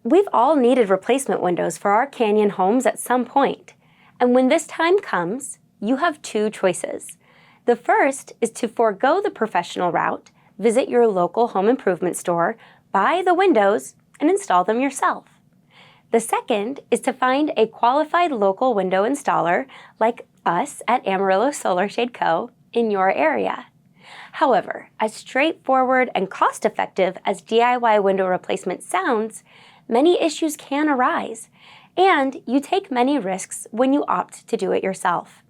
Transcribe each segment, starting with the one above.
We've all needed replacement windows for our canyon homes at some point. And when this time comes, you have two choices. The first is to forego the professional route, visit your local home improvement store, buy the windows, and install them yourself. The second is to find a qualified local window installer like us at Amarillo Solar Shade Co. in your area. However, as straightforward and cost-effective as DIY window replacement sounds, many issues can arise, and you take many risks when you opt to do it yourself.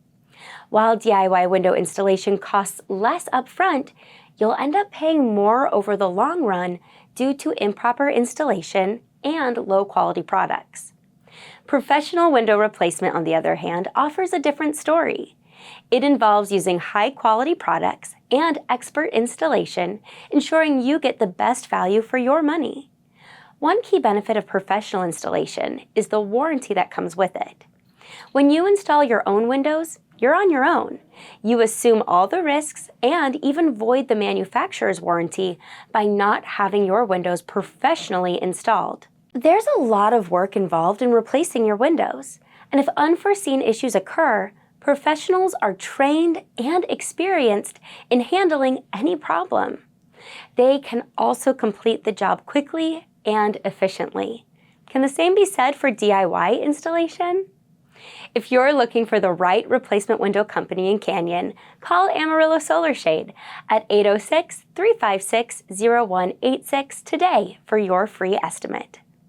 While DIY window installation costs less upfront, you'll end up paying more over the long run due to improper installation and low-quality products. Professional window replacement, on the other hand, offers a different story. It involves using high-quality products and expert installation, ensuring you get the best value for your money. One key benefit of professional installation is the warranty that comes with it. When you install your own windows, you're on your own. You assume all the risks and even void the manufacturer's warranty by not having your windows professionally installed. There's a lot of work involved in replacing your windows, and if unforeseen issues occur, professionals are trained and experienced in handling any problem. They can also complete the job quickly and efficiently. Can the same be said for DIY installation? If you're looking for the right replacement window company in Canyon, call Amarillo Solar Shade at 806-356-0186 today for your free estimate.